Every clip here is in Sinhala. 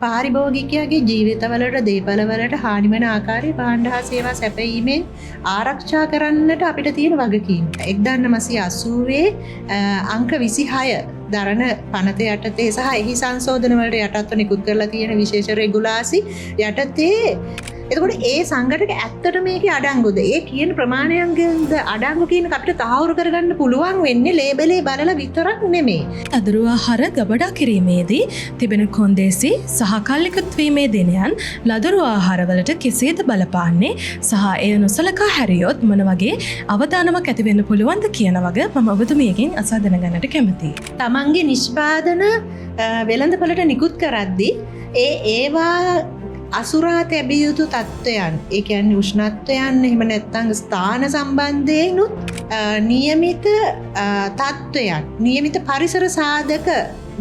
පාරිභෝගිකයාගේ ජීවිතවලට දේපළවලට හානි වන ආකාරයේ භාණ්ඩ හා සේවා සැපයීමෙන් ආරක්ෂා කරන්නට අපිට තියෙන වගකීම. 1980 අංක 26 දරන පනත යටතේ සහ එහි සංශෝධන වලට යටත්ව නිකුත් කරලා තියෙන විශේෂ රෙගුලාසි යටතේ එතකොට ඒ සංගතක ඇත්තට මේකේ අඩංගුද? ඒ කියන ප්‍රමාණයන්ගෙන්ද අඩංගු කියන අපිට තහවුරු කරගන්න පුළුවන් වෙන්නේ ලේබලේ බලලා විතරක් නෙමෙයි. ලදරු ආහාර ගබඩා කිරීමේදී තිබෙන කොන්දේසි සහ කල්ලිකුත් වීමේ දිනයන් ලදරු ආහාරවලට කෙසේද බලපාන්නේ සහ එය නොසලකා හැරියොත් මොන වගේ අවදානමක් ඇති වෙන්න පුළුවන්ද කියන වගේ මම ඔබතුමියගෙන් අසා දැනගන්නට කැමතියි. තමන්ගේ නිෂ්පාදන වෙළඳපොළට නිකුත් කරද්දී ඒවා අසුරා තැබිය යුතු තත්ත්වයන්, ඒ කියන්නේ උෂ්ණත්වයන්, එහෙම නැත්නම් ස්ථාන සම්බන්ධයෙන් නියමිත තත්ත්වයන්, නියමිත පරිසර සාධක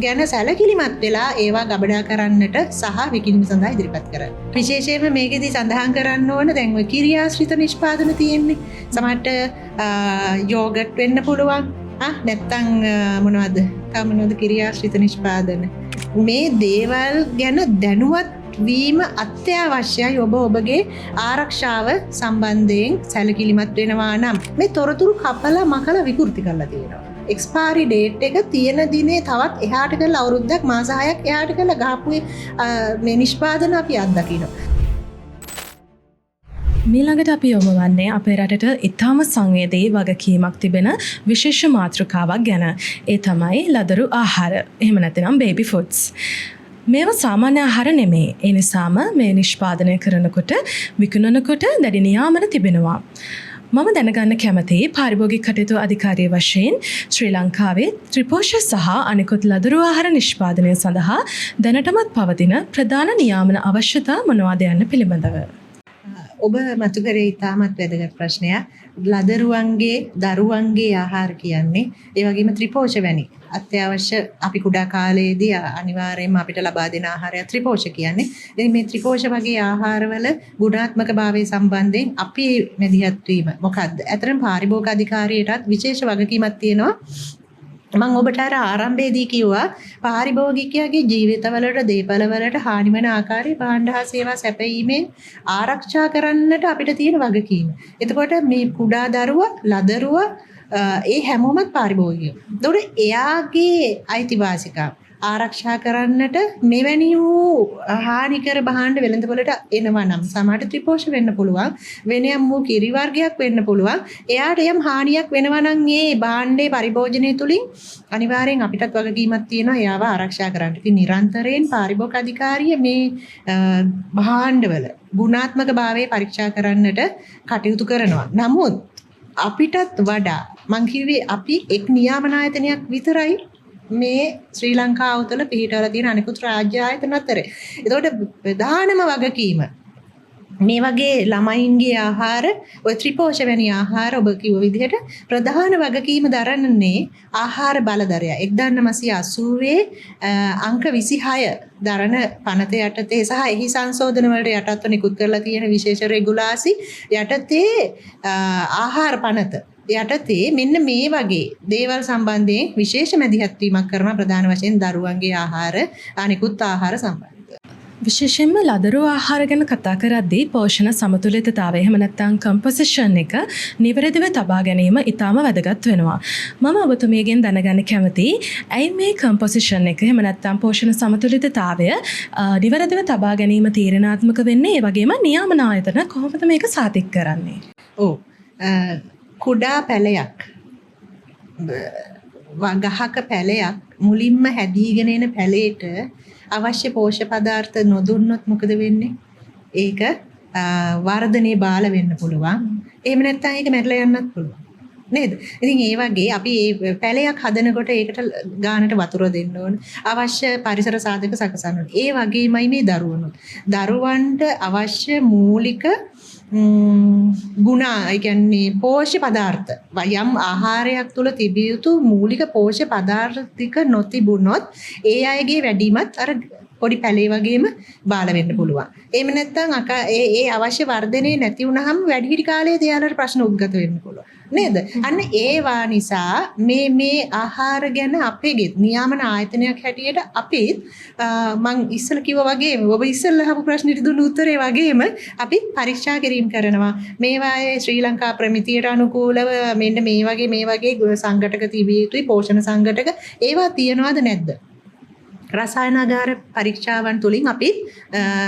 ගැන සැලකිලිමත් වෙලා ඒවා ගබඩා කරන්නට සහ විකිණීම සඳහා ඉදිරිපත් කරන්න. විශේෂයෙන්ම මේකෙදී සඳහන් කරන්න ඕන දැන් ඔය කිරියාශ්‍රිත නිෂ්පාදන තියෙන්නේ. සමහරට යෝගට් වෙන්න පුළුවන්. නැත්නම් මොනවද? මොනවද කිරියාශ්‍රිත නිෂ්පාදන? මේ දේවල් ගැන දැනුවත් වීම අත්‍යවශ්‍යයි ඔබගේ ආරක්ෂාව සම්බන්ධයෙන් සැලකිලිමත් වෙනවා නම්. මේ තොරතුරු කපලා මකලා විකෘති කරලා තියෙනවා. එක්ස්පයරි ඩේට් එක තියෙන දිනේ තවත් එහාට කරලා අවුරුද්දක් මාස 6ක් එහාට කරලා ගහපු මේ නිෂ්පාදන අපි අත්දකිනවා. මීළඟට අපි යොමු වන්නේ අපේ රටට ඉතාම සංවේදී වගකීමක් තිබෙන විශේෂ මාතෘකාවක් ගැන. ඒ තමයි ලදරු ආහාර. එහෙම නැත්නම් බේබි ෆුඩ්ස්. මේවා සාමාන්‍ය ආහාර නෙමෙයි. ඒ නිසාම මේ නිෂ්පාදනය කරනකොට විකුණනකොට දැඩි නියාමන තිබෙනවා. මම දැනගන්න කැමතියි පාරිභෝගික කටයුතු අධිකාරිය වශයෙන් ශ්‍රී ලංකාවේ ත්‍රිපෝෂ සහ අනෙකුත් ලදරු ආහාර නිෂ්පාදනය සඳහා දැනටමත් පවතින ප්‍රධාන නියාමන අවශ්‍යතා මොනවාද යන්න පිළිබඳව. ඔබ මතු කරේ ඉතාමත් වැදගත් ප්‍රශ්නයක්. ලදරුවන්ගේ දරුවන්ගේ ආහාර කියන්නේ ඒ වගේම ත්‍රිපෝෂ වැනි අත්‍යවශ්‍ය අපි කුඩා කාලයේදී අනිවාර්යයෙන්ම අපිට ලබා දෙන ආහාරය ත්‍රිපෝෂ කියන්නේ. ඉතින් මේ ත්‍රිපෝෂ වගේ ආහාරවල ගුණාත්මක භාවය සම්බන්ධයෙන් අපි මැදිහත් වීම මොකක්ද? ඇතරම් පාරිභෝගික අධිකාරියටත් විශේෂ වගකීමක් තියෙනවා. මම ඔබට අර ආරම්භයේදී කිව්වා පාරිභෝගිකයාගේ ජීවිතවලට දේපළවලට හානි වන ආකාරයේ භාණ්ඩ හා සේවා සැපයීමෙන් ආරක්ෂා කරන්නට අපිට තියෙන වගකීම. එතකොට මේ කුඩා දරුවා, ලදරුවා ඒ හැමෝමත් පාරිභෝගිකයෝ. ඒතකොට එයාගේ අයිතිවාසිකම් ආරක්ෂා කරන්නට මෙවැනි වූ හානිකර භාණ්ඩ වෙළඳපොළට එනවා නම් සමහරට ත්‍රිපෝෂ වෙන්න පුළුවන්, වෙනයම් වූ කිරි වර්ගයක් වෙන්න පුළුවන්. එයාට යම් හානියක් වෙනවා නම් මේ භාණ්ඩේ පරිභෝජනය තුලින් අනිවාර්යෙන් අපිටත් වගකීමක් තියෙනවා එයාව ආරක්ෂා කරන්න. ඉතින් නිරන්තරයෙන් පාරිභෝගික අධිකාරිය මේ භාණ්ඩවල ගුණාත්මක භාවය පරීක්ෂා කරන්නට කටයුතු කරනවා. නමුත් අපිටත් වඩා මං කිව්වේ අපි එක් නියාමන ආයතනයක් විතරයි මේ ශ්‍රී ලංකාව තුළ පිහිටවලා තියෙන අනිකුත් රාජ්‍ය ආයතන අතර. ඒතකොට ප්‍රධානම වගකීම මේ වගේ ළමයින්ගේ ආහාර, ඔය ත්‍රිපෝෂ වැනි ආහාර ඔබ කිව්ව විදිහට ප්‍රධාන වගකීම දරන්නේ ආහාර බලධරයා. 1980 අංක 26 දරන පනත යටතේ සහ එහි සංශෝධන වලට යටත්ව නිකුත් කරලා තියෙන විශේෂ රෙගුලාසි යටතේ ආහාර පනත යටතේ මෙන්න මේ වගේ දේවල් සම්බන්ධයෙන් විශේෂ මැදිහත් වීමක් කරන ප්‍රධාන වශයෙන් දරුවන්ගේ ආහාර අනිකුත් ආහාර සම්බන්ධව. විශේෂයෙන්ම ලදරු ආහාර ගැන කතා කරද්දී පෝෂණ සමතුලිතතාවය එහෙම නැත්නම් කම්පොසිෂන් එක නිවැරදිව තබා ගැනීම ඉතාම වැදගත් වෙනවා. මම ඔබතුමියගෙන් දැනගන්න කැමතියි ඇයි මේ කම්පොසිෂන් එක එහෙම නැත්නම් පෝෂණ සමතුලිතතාවය නිවැරදිව තබා ගැනීම තීරණාත්මක වෙන්නේ? ඒ වගේම නියාමන ආයතන කොහොමද මේක සාතික කරන්නේ? කුඩා පැලයක් ගහක පැලයක් මුලින්ම හැදීගෙන එන පැලේට අවශ්‍ය පෝෂක පදාර්ථ නොදුන්නොත් මොකද වෙන්නේ? ඒක වර්ධනයේ බාල වෙන්න පුළුවන්. එහෙම නැත්නම් ඒක මැරලා යන්නත් පුළුවන්. නේද? ඉතින් ඒ වගේ අපි මේ පැලයක් හදනකොට ඒකට ගානට වතුර දෙන්න ඕන. අවශ්‍ය පරිසර සාධක සකසන්න ඕන. ඒ වගේමයි මේ දරුවනුත්. දරුවන්ට අවශ්‍ය මූලික ගුණ, ඒ කියන්නේ පෝෂ්‍ය පදාර්ථ යම් ආහාරයක් තුල තිබිය යුතු මූලික පෝෂ්‍ය පදාර්ථ ටික නොතිබුණොත් ඒ අයගේ වැඩිමත් අර පොඩි පැලේ වගේම බාල වෙන්න පුළුවන්. එහෙම නැත්නම් ඒ අවශ්‍ය වර්ධනය නැති වුනහම වැඩිහිටි කාලයේ එයාලට ප්‍රශ්න උද්ගත වෙන්න පුළුවන්. නේද? අන්න ඒවා නිසා මේ ආහාර ගැන අපේ නියාමන ආයතනයක් හැටියට අපි මං ඉස්සෙල්ලා කිව්වා වගේ ඔබ ඉස්සෙල්ලා අහපු ප්‍රශ්නෙට දුන්න උත්තරේ වගේම අපි පරීක්ෂා කිරීම කරනවා. මේවායේ ශ්‍රී ලංකා ප්‍රමිතියට අනුකූලව මෙන්න මේ වගේ සංඝටක තිබිය යුතුයි පෝෂණ සංඝටක ඒවා තියනවද නැද්ද? රසායනාගාර පරීක්ෂාවන් තුලින් අපි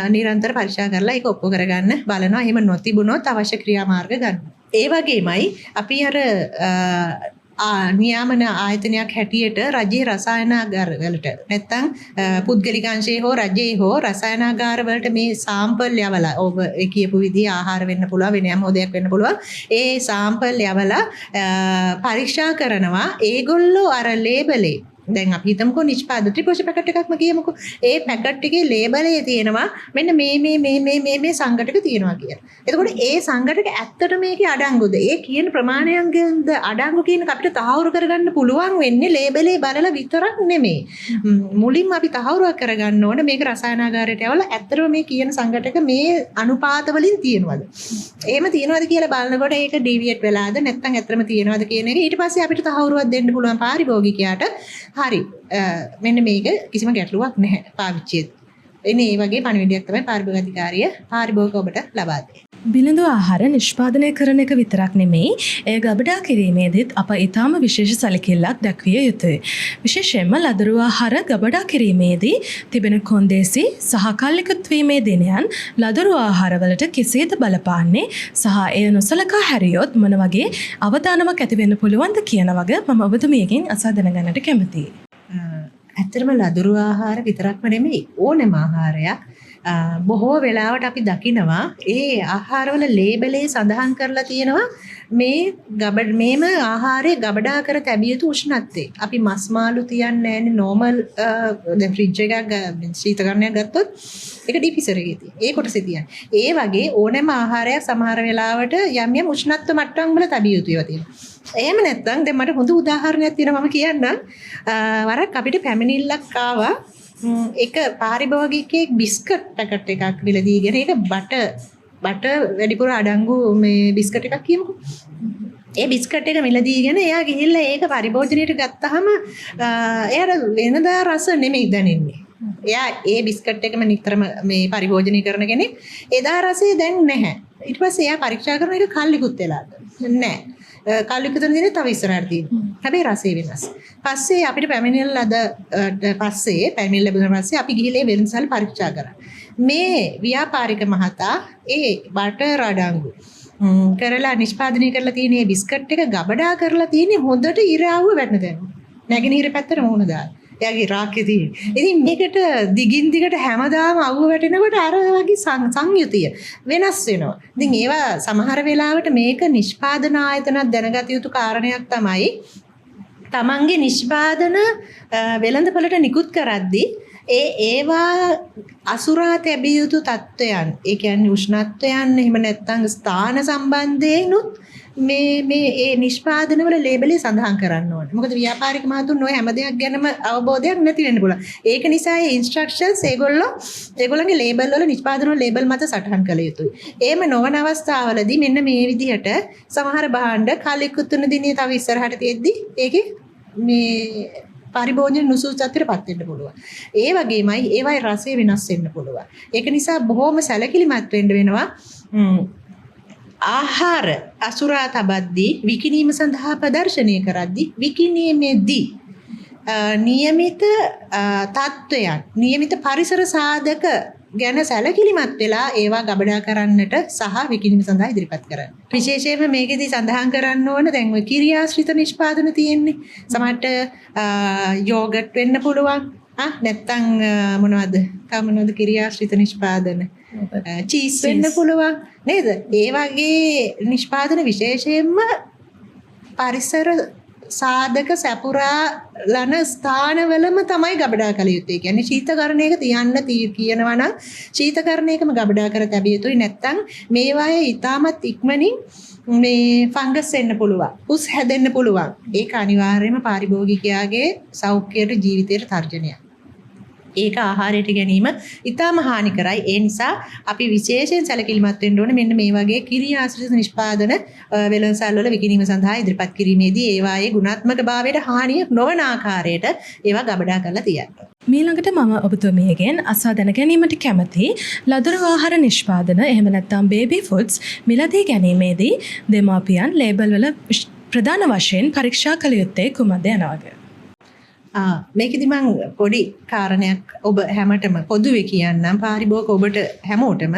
නිරන්තර පරීක්ෂා කරලා ඒක ඔප්පු කරගන්න බලනවා. එහෙම නොතිබුණොත් අවශ්‍ය ක්‍රියාමාර්ග ගන්නවා. ඒ වගේමයි අපි නියාමන ආයතනයක් හැටියට රජයේ රසායනාගාර වලට නැත්නම් පුද්ගලිකාංශයේ හෝ රජයේ හෝ රසායනාගාර වලට මේ සාම්පල් යවලා ඔබ කියපු විදිහේ ආහාර වෙන්න පුළුවන් වෙන යම් හොදයක් වෙන්න පුළුවන් ඒ සාම්පල් යවලා පරීක්ෂා කරනවා. ඒගොල්ලෝ අර ලේබලේ දැන් අපි හිතමුකෝ නිෂ්පාදන ත්‍රිපෝෂ පැකට් එකක්ම කියමුකෝ. ඒ පැකට් එකේ ලේබලේ තියෙනවා මෙන්න මේ සංඝටක තියෙනවා කියලා. එතකොට ඒ සංඝටක ඇත්තට මේකේ අඩංගුද? ඒ කියන ප්‍රමාණයන්ගෙන්ද අඩංගු කියන අපිට තහවුරු කරගන්න පුළුවන් වෙන්නේ ලේබලේ බලලා විතරක් නෙමෙයි. මුලින්ම අපි තහවුරුවක් කරගන්න ඕන මේක රසායනාගාරයට යවලා ඇත්තටම මේ කියන සංඝටක මේ අනුපාත වලින් තියෙනවද? එහෙම තියෙනවද කියලා බලනකොට ඒක ඩීවියේට් වෙලාද නැත්නම් ඇත්තටම තියෙනවද කියන එක ඊට පස්සේ අපිට තහවුරුවක් දෙන්න පුළුවන් පාරිභෝගිකයාට. හරි මෙන්න මේක කිසිම ගැටලුවක් නැහැ පාවිච්චියේ. එනේ මේ වගේ පණිවිඩයක් තමයි පාරිභෝගික අධිකාරිය පාරිභෝගික ඔබට ලබා දෙන්නේ. බිලිඳු ආහාර නිෂ්පාදනය කරන එක විතරක් නෙමෙයි එය ගබඩා කිරීමේදීත් අප ඊටාම විශේෂ සැලකිල්ලක් දක්විය යුතුයි. විශේෂයෙන්ම ලදරු ආහාර ගබඩා කිරීමේදී තිබෙන කොන්දේසි සහ කල්ලිකුත් වීමේ දිනයන් ලදරු ආහාරවලට කෙසේද බලපාන්නේ සහ එය නොසලකා හැරියොත් මොන වගේ අවදානමක් ඇති වෙන්න පුළුවන්ද කියන වගේ මම ඔබතුමියගෙන් අසා දැනගන්නට කැමතියි. ඇත්තටම ලදරු ආහාර විතරක්ම නෙමෙයි ඕනෑම ආහාරයක් බොහෝ වෙලාවට අපි දකිනවා ඒ ආහාරවල ලේබලේ සඳහන් කරලා තියෙනවා මේම ආහාරය ගබඩා කර තැබිය යුතු උෂ්ණත්වය. අපි මස් මාළු තියන්නේ නැන්නේ නෝමල් දැන් ෆ්‍රිජ් එකක් ශීතකරණයක් ගත්තොත් ඒක ඩිෆ්‍රිසර් එකේ තියෙන. ඒ කොටසේ තියන්නේ. ඒ වගේ ඕනෑම ආහාරයක් සමහර වෙලාවට යම් උෂ්ණත්ව මට්ටම් වල තැබිය යුතු ඒවා තියෙනවා. එහෙම නැත්නම් දැන් මට හොඳ උදාහරණයක් තියෙනවා මම කියන්නම්. වරක් අපිට පැමිණිල්ලක් ආවා එක පාරිභෝගිකයෙක් බිස්කට් පැකට් එකක් විලදීගෙන ඒක බට වැඩිපුර අඩංගු මේ බිස්කට් එකක් කියමුකෝ. ඒ බිස්කට් එක මිලදීගෙන එයා ගිහිල්ලා ඒක පරිභෝජනයට ගත්තාම එයාට වෙනදා රස නෙමෙයි දැනෙන්නේ. එයා ඒ බිස්කට් එකම නිතරම මේ පරිභෝජනය කරන කෙනෙක්. එදා රසය දැන් නැහැ. ඊට පස්සේ එයා පරීක්ෂා කරන එක කල්ලිකුත් වෙලාද නැහැ. කල්ලිකුතන දිනේ තව ඉස්සරහට තියෙනවා. හැබැයි රසය වෙනස්. පස්සේ අපිට පැමිණිල්ල ලැබුණා පස්සේ අපි ගිහිල්ලා වෙනසල් පරීක්ෂා කරා. මේ ව්‍යාපාරික මහතා ඒ බටර් අඩංගු කරලා නිෂ්පාදනය කරලා තියෙන මේ බිස්කට් එක ගබඩා කරලා තියෙන්නේ හොඳට ඉරාවුව වැටෙන තැන. නැගෙනහිර පැත්තට මුහුණ දාලා. එයාගේ රාක්කේ තියෙන. ඉතින් මේකට දිගින් දිගට හැමදාම අවුව වැටෙනකොට අර වගේ සංයුතිය වෙනස් වෙනවා. ඉතින් ඒවා සමහර වෙලාවට මේක නිෂ්පාදන ආයතනක් දැනගත යුතු කාරණයක් තමයි තමන්ගේ නිෂ්පාදන වෙළඳපොළට නිකුත් කරද්දී ඒවා අසුරා තැබිය යුතු තත්ත්වයන් ඒ කියන්නේ උෂ්ණත්වයන් එහෙම නැත්නම් ස්ථාන සම්බන්ධයෙන්ුත් මේ ඒ නිෂ්පාදන වල ලේබලේ සඳහන් කරන්න ඕනේ. මොකද ව්‍යාපාරික මහතුන් ඔය හැම දෙයක් ගැනම අවබෝධයක් නැති වෙන්න පුළුවන්. ඒක නිසා මේ ඉන්ස්ට්‍රක්ෂන්ස් ඒගොල්ලන්ගේ ලේබල් වල නිෂ්පාදන වල ලේබල් මත සටහන් කළ යුතුයි. එහෙම නොවන අවස්ථාවලදී මෙන්න මේ විදිහට සමහර භාණ්ඩ කලිකුතුන දිනේ තව ඉස්සරහට තියෙද්දි ඒකේ මේ පරිභෝජන නුසුසුත්වයටපත් වෙන්න පුළුවන්. ඒ වගේමයි ඒවයි රසය වෙනස් වෙන්න පුළුවන්. ඒක නිසා බොහොම සැලකිලිමත් වෙන්න වෙනවා. ආහාර අසුරා තබද්දී විකිණීම සඳහා ප්‍රදර්ශනය කරද්දී විකිණීමේදී නියමිත තත්ත්වයන් නියමිත පරිසර සාධක ගැන සැලකිලිමත් වෙලා ඒවා ගබඩා කරන්නට සහ විකිණීම සඳහා ඉදිරිපත් කරන්න. විශේෂයෙන්ම මේකෙදී සඳහන් කරන්න ඕන දැන් ඔය කිරියාශ්‍රිත නිෂ්පාදන තියෙන්නේ. සමහරට යෝගට් වෙන්න පුළුවන්. නැත්තම් මොනවද කිරියාශ්‍රිත නිෂ්පාදන චීස් වෙන්න පුළුවන් නේද? ඒ වගේ නිෂ්පාදන විශේෂයෙන්ම පරිසර සාධක සැපුරාලන ස්ථානවලම තමයි ගබඩා කළ යුත්තේ. කියන්නේ ශීතකරණයක තියන්න කියනවා නම් ශීතකරණයකම ගබඩා කර තැබිය යුතුයි. නැත්තම් මේවායේ ඊටමත් ඉක්මනින් මේ ෆංගස් වෙන්න පුළුවන්. උස් හැදෙන්න පුළුවන්. ඒක අනිවාර්යයෙන්ම පාරිභෝගිකයාගේ සෞඛ්‍යයට ජීවිතයට තර්ජනයක්. ඒක ආහාරයට ගැනීම ඉතාම හානිකරයි. ඒ නිසා අපි විශේෂයෙන් සැලකිලිමත් වෙන්න ඕනේ මෙන්න මේ වගේ කිරි ආශ්‍රිත නිෂ්පාදන වෙළඳසල් වල විකිණීම සඳහා ඉදිරිපත් කිරීමේදී ඒවායේ ගුණාත්මක භාවයට හානිය නොවන ආකාරයට ඒවා ගබඩා කරලා තියන්න. මීළඟට මම ඔබතුමියගෙන් අසා දැන ගැනීමට කැමති ලදරු ආහාර නිෂ්පාදන එහෙම නැත්නම් බේබි ෆුඩ්ස් මිලදී ගැනීමේදී දෙමාපියන් ලේබල් වල ප්‍රධාන වශයෙන් පරීක්ෂා කළ යුත්තේ කුමක්ද යනවාද? මේකෙදි මම පොඩි කාරණයක් ඔබ හැමතෙම පොදුවේ කියන්නම් පාරිභෝගික ඔබට හැමෝටම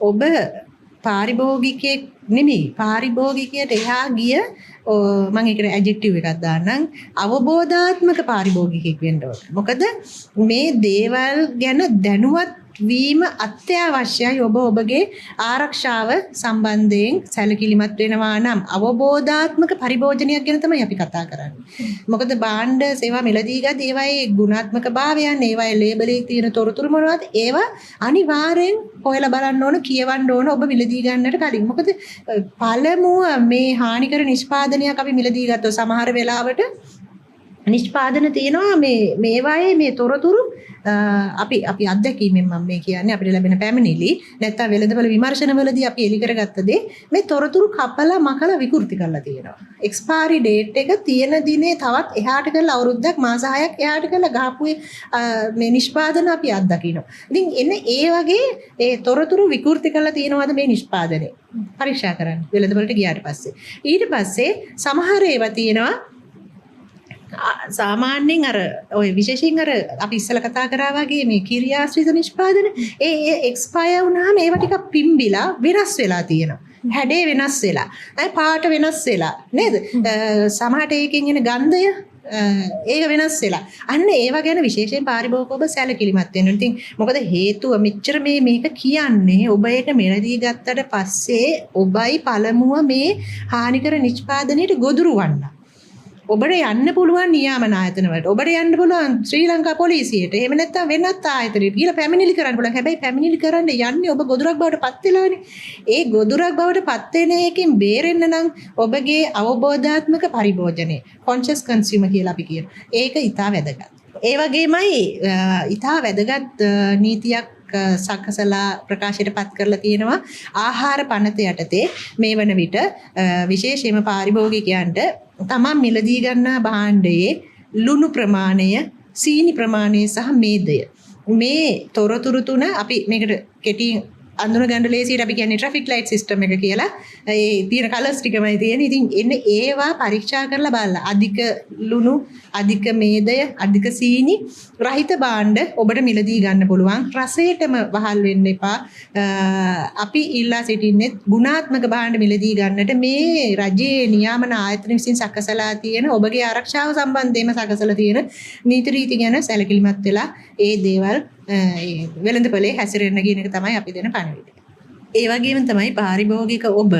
ඔබ පාරිභෝගිකයෙක් නෙමෙයි පාරිභෝගිකයට එහා ගිය මම ඒකට ඇඩ්ජෙක්ටිව් එකක් දාන්නම් අවබෝධාත්මක පාරිභෝගිකයෙක් වෙන්න ඕන. මොකද මේ දේවල් ගැන දැනුවත් වීම අත්‍යවශ්‍යයි ඔබ ඔබගේ ආරක්ෂාව සම්බන්ධයෙන් සැලකිලිමත් වෙනවා නම් අවබෝධාත්මක පරිභෝජනයක් ගැන තමයි අපි කතා කරන්නේ. මොකද භාණ්ඩ සේවා මිලදී ගන්න ඒවායේ ගුණාත්මක භාවයන් ඒවායේ ලේබලේ තියෙන තොරතුරු මොනවද ඒවා අනිවාර්යෙන් හොයලා බලන්න ඕන කියවන්න ඕන ඔබ මිලදී ගන්නට කලින්. මොකද පළමුව මේ හානිකර නිෂ්පාදනයක් අපි මිලදී ගත්තොත් සමහර වෙලාවට නිෂ්පාදන තියෙනවා මේවායේ මේ තොරතුරු අපි අත්දැකීමෙන් මම මේ කියන්නේ අපිට ලැබෙන පැමිණිලි නැත්නම් වෙළඳපොළ විමර්ශනවලදී අපි එලි කරගත්ත දේ මේ තොරතුරු කපලා මකලා විකෘති කරලා තියෙනවා. එක්ස්පයරි ඩේට් එක තියෙන දිනේ තවත් එහාට කරලා අවුරුද්දක් මාස 6ක් එහාට කරලා ගහපුවේ මේ නිෂ්පාදන අපි අත්දකිනවා. ඉතින් එන්නේ ඒ වගේ ඒ තොරතුරු විකෘති කරලා තියෙනවද මේ නිෂ්පාදනයේ පරීක්ෂා කරන්න වෙළඳපොළට ගියාට පස්සේ. ඊට පස්සේ සමහර ඒවා තියෙනවා සාමාන්‍යයෙන් අර ඔය විශේෂයෙන් අර අපි ඉස්සෙල්ලා කතා කරා වගේ මේ කිරියාශ්‍රිත නිෂ්පාදන ඒ එක්ස්පයර් වුණාම ඒවා ටිකක් පිම්බිලා වෙනස් වෙලා තියෙනවා. හැඩේ වෙනස් වෙලා. පාට වෙනස් වෙලා නේද? සමහරට ඒකෙන් එන ගන්ධය ඒක වෙනස් වෙලා. අන්න ඒවා ගැන විශේෂයෙන් පාරිභෝගිකව ඔබ සැලකිලිමත් වෙන්න. ඉතින් මොකද හේතුව මෙච්චර මේක කියන්නේ ඔබ ඒක මෙලදී ගත්තට පස්සේ ඔබයි පළමුව මේ හානිකර නිෂ්පාදනයට ගොදුරු වන්න. ඔබට යන්න පුළුවන් නියාමන ආයතන වලට. ඔබට යන්න පුළුවන් ශ්‍රී ලංකා පොලිසියට. එහෙම නැත්නම් වෙනත් ආයතනයකට ගිහලා පැමිණිලි කරන්න පුළුවන්. හැබැයි පැමිණිලි කරන්න යන්නේ ඔබ ගොදුරක් බවට පත් වෙලානේ. ඒ ගොදුරක් බවට පත් වෙන එකෙන් බේරෙන්න නම් ඔබගේ අවබෝධාත්මක පරිභෝජනය conscious consumer කියලා අපි කියනවා. ඒක ඉතා වැදගත්. ඒ වගේමයි ඉතා වැදගත් නීතියක් සකසලා ප්‍රකාශයට පත් කරලා තියෙනවා ආහාර පනත යටතේ මේ වන විට විශේෂයෙන්ම පාරිභෝගිකයන්ට තමන් මිලදී ගන්නා භාණ්ඩයේ ලුණු ප්‍රමාණය, සීනි ප්‍රමාණය සහ මේදය මේ තොරතුරු තුන අපි මේකට කෙටියෙන් අඳුන ගන්න ලේසියට අපි කියන්නේ ට්‍රැෆික් ලයිට් සිස්ටම් එක කියලා. ඒ තියෙන කලර්ස් ටිකමයි තියෙන්නේ. ඉතින් එන්නේ ඒවා පරීක්ෂා කරලා බලලා අධික ලුණු, අධික මේදය, අධික සීනි රහිත භාණ්ඩ ඔබට මිලදී ගන්න පුළුවන්. රසයටම වහල් වෙන්න එපා. අපි ඉල්ලා සිටින්නේ ගුණාත්මක භාණ්ඩ මිලදී ගන්නට මේ රජයේ නියාමන ආයතන විසින් සකසලා තියෙන ඔබගේ ආරක්ෂාව සම්බන්ධයෙන්ම සකසලා තියෙන නීති රීති ගැන සැලකිලිමත් වෙලා ඒ දේවල් වෙළඳපොලේ හැසිරෙන්න කියන එක තමයි අපි දෙන පණිවිඩය. ඒ වගේම තමයි පාරිභෝගික ඔබ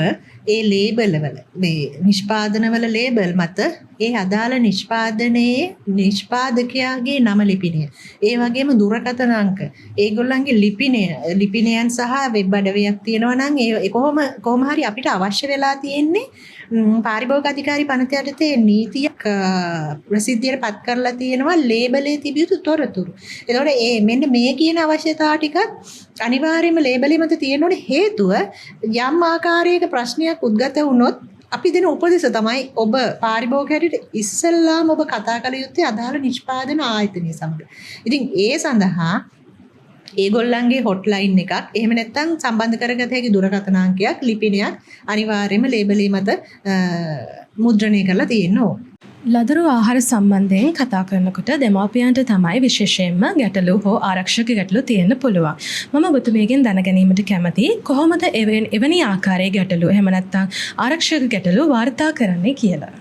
ඒ ලේබල් වල මේ නිෂ්පාදනවල ලේබල් මත ඒ අදාළ නිෂ්පාදනයේ නිෂ්පාදකයාගේ නම ලිපිනය. ඒ වගේම දුරකථන අංක, ඒගොල්ලන්ගේ ලිපිනයන් සහ වෙබ් අඩවියක් තියෙනවා නම් ඒ කොහොම හරි අපිට අවශ්‍ය වෙලා තියෙන්නේ පාරිභෝගික අධිකාරී පනත යටතේ නීතියක් ප්‍රසිද්ධියට පත් කරලා තියෙනවා ලේබලේ තිබිය යුතු තොරතුරු. එතකොට මෙන්න මේ කියන අවශ්‍යතාව ටිකත් අනිවාර්යයෙන්ම ලේබලේ මත තියෙන්න ඕනේ. හේතුව යම් ආකාරයක ප්‍රශ්නයක් උද්ගත වුණොත් අපි දෙන උපදෙස තමයි ඔබ පාරිභෝගිකයට ඉස්සෙල්ලාම ඔබ කතා කළ යුත්තේ අදාළ නිෂ්පාදන ආයතනය සමග. ඉතින් ඒ සඳහා ඒගොල්ලන්ගේ හොට්ලයින් එකක් එහෙම නැත්නම් සම්බන්ධ කරගත හැකි දුරකථන අංකයක් ලිපිනයක් අනිවාර්යයෙන්ම ලේබලේ මත මුද්‍රණය කරලා තියෙන්න ඕන. ලදරු ආහාර සම්බන්ධයෙන් කතා කරනකොට දෙමාපියන්ට තමයි විශේෂයෙන්ම ගැටලු හෝ ආරක්ෂක ගැටලු තියෙන්න පුළුවන්. මම ඔබතුමියගෙන් දැනගැනීමට කැමතියි කොහොමද එවැනි ආකාරයේ ගැටලු එහෙම නැත්නම් ආරක්ෂක ගැටලු වාර්තා කරන්නේ කියලා.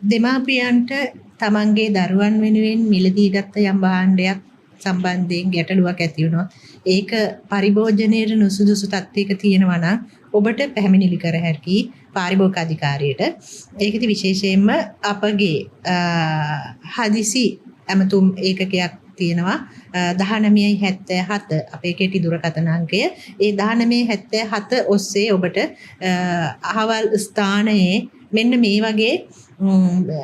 දෙමාපියන්ට තමන්ගේ දරුවන් වෙනුවෙන් මිලදී ගත්ත යම් භාණ්ඩයක් සම්බන්ධයෙන් ගැටලුවක් ඇති වුණොත් ඒක පරිභෝජනයේ නුසුදුසු තත්ත්වයක තියෙනවා නම් ඔබට පැමිණිලි කර හැකි පාරිභෝගික අධිකාරියට. ඒකෙදි විශේෂයෙන්ම අපගේ හදිසි ඇමතුම් ඒකකයක් තියෙනවා 1977 අපේ කෙටි දුරකථන අංකය. ඒ 1977 ඔස්සේ ඔබට අහවල් ස්ථානයේ මෙන්න මේ වගේ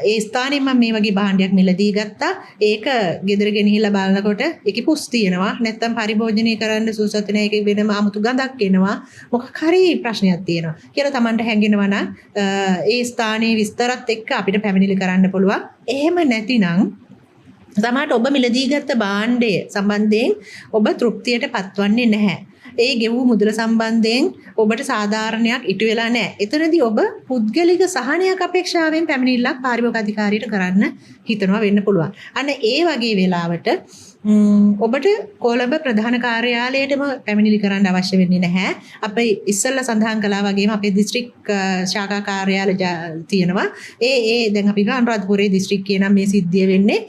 ඒ ස්ථානයේ මම මේ වගේ භාණ්ඩයක් මිලදී ගත්තා. ඒක ගෙදර ගෙනහිල්ලා බලනකොට ඒකේ පුස් තියෙනවා. නැත්තම් පරිභෝජනය කරන්න සුසත් නැහැ. ඒකේ වෙනම 아무තු ගඳක් එනවා. මොකක් හරි ප්‍රශ්නයක් තියෙනවා. කියලා Tamanට හැඟෙනවා නම් ඒ ස්ථානයේ විස්තරත් එක්ක අපිට පැමිණිලි කරන්න පුළුවන්. එහෙම නැතිනම් සමහරට ඔබ මිලදී ගත්ත භාණ්ඩය සම්බන්ධයෙන් ඔබ තෘප්තියට පත්වන්නේ නැහැ. ඒ ගෙවූ මුදල සම්බන්ධයෙන් ඔබට සාධාරණයක් ඉටු වෙලා නැහැ. එතනදී ඔබ පුද්ගලික සහනයක් අපේක්ෂාවෙන් පැමිණිල්ලක් පාරිභෝගික අධිකාරියට කරන්න හිතනවා වෙන්න පුළුවන්. අන්න ඒ වගේ වෙලාවට ඔබට කොළඹ ප්‍රධාන කාර්යාලයටම පැමිණිලි කරන්න අවශ්‍ය වෙන්නේ නැහැ. අපි ඉස්සෙල්ලා සඳහන් කළා වගේම අපේ දිස්ත්‍රික් ශාඛා කාර්යාල තියෙනවා. ඒ දැන් අපි අනුරාධපුරයේ දිස්ත්‍රික්කේ නම් මේ සිද්ධිය වෙන්නේ.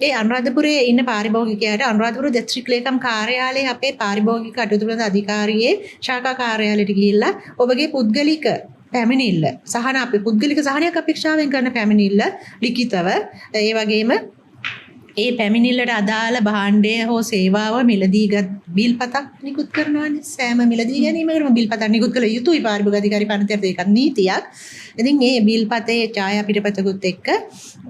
ඒ අනුරාධපුරයේ ඉන්න පාරිභෝගිකයාට අනුරාධපුර දිස්ත්‍රික් ලේකම් කාර්යාලයේ අපේ පාරිභෝගික කටයුතු කරන අධිකාරියේ ශාඛා කාර්යාලයට ගිහිල්ලා ඔබගේ පුද්ගලික පැමිණිල්ල සහන අපේ පුද්ගලික සහනයක් අපේක්ෂාවෙන් කරන පැමිණිල්ල ලිඛිතව ඒ වගේම ඒ පැමිණිල්ලට අදාළ භාණ්ඩය හෝ සේවාව මිලදීගත් බිල්පතක් නිකුත් කරනවානේ. සෑම මිලදී ගැනීමකටම බිල්පතක් නිකුත් කළ යුතුයි පාරිභෝගික අධිකාරී පනතට. ඒකත් නීතියක්. ඉතින් මේ බිල්පතේ ඡායා පිටපතකුත් එක්ක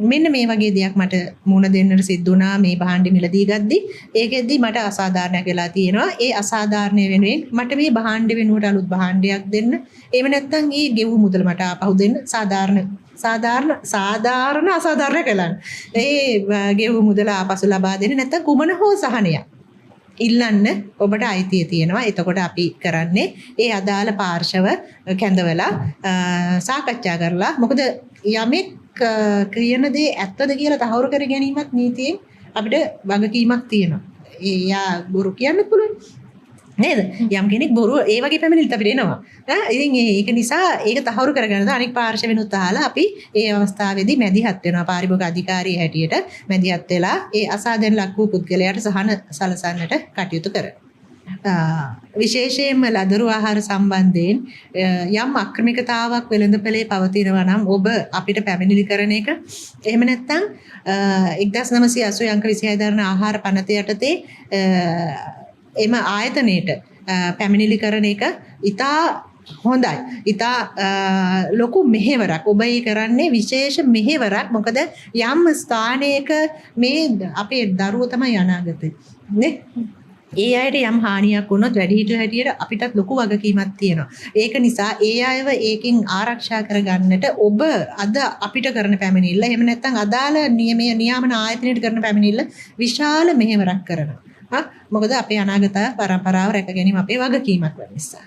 මෙන්න මේ වගේ දෙයක් මට මුණ දෙන්නට සිද්ධ වුණා මේ භාණ්ඩෙ මිලදී ගද්දි. ඒකෙද්දි මට අසාධාරණයක් වෙලා තියෙනවා. ඒ අසාධාරණය වෙනුවෙන් මට මේ භාණ්ඩෙ වෙනුවට අලුත් භාණ්ඩයක් දෙන්න. එහෙම නැත්නම් මේ ගෙවු මුදල මට ආපහු දෙන්න. සාධාරණ අසාධාරණ කළාන. ඒ ගෙවු මුදල ආපසු ලබා දෙන්න නැත්නම් කුමන හෝ සහනයක් ඉල්ලන්න ඔබට අයිතිය තියෙනවා. එතකොට අපි කරන්නේ ඒ අදාළ පාර්ශව කැඳවලා සාකච්ඡා කරලා මොකද යමෙක් කියන දේ ඇත්තද කියලා තහවුරු කර ගැනීමත් නීතියෙන් අපිට වගකීමක් තියෙනවා. එයා බොරු කියන්න පුළුවන්. නේද? යම් කෙනෙක් බොරු ඒ වගේ පැමිණිලිත් අපිට එනවා. ඉතින් ඒක නිසා ඒක තහවුරු කරගන්න අනික් පාර්ශවෙනුත් අහලා අපි ඒ අවස්ථාවේදී මැදිහත් වෙනවා. පාරිභෝගික අධිකාරිය හැටියට මැදිහත් වෙලා ඒ අසාධාරණ ලක් වූ පුද්ගලයාට සහන සලසන්නට කටයුතු කරනවා. විශේෂයෙන්ම ලදරු ආහාර සම්බන්ධයෙන් යම් අක්‍රමිකතාවක් වෙළඳපොලේ පවතිනවා නම් ඔබ අපිට පැමිණිලි කරන එක එහෙම නැත්නම් 1980 අංක 26 දරන ආහාර පනත යටතේ එම ආයතනයේට පැමිණිලි කරන එක ඉතා හොඳයි. ඉතා ලොකු මෙහෙවරක්. ඔබ ඒ කරන්නේ විශේෂ මෙහෙවරක්. මොකද යම් ස්ථානයක මේ අපේ දරුවෝ තමයි අනාගතේ. නේ? ඒ අයට යම් හානියක් වුණොත් වැඩිහිටියෝ හැටියට අපිටත් ලොකු වගකීමක් තියෙනවා. ඒක නිසා ඒ අයව ඒකෙන් ආරක්ෂා කරගන්නට ඔබ අද අපිට කරන පැමිණිල්ල එහෙම නැත්නම් අදාළ නියාමන ආයතනයට කරන පැමිණිල්ල විශාල මෙහෙවරක් කරනවා. මොකද අපේ අනාගත පරම්පරාව රැක ගැනීම අපේ වගකීමක් වෙන නිසා.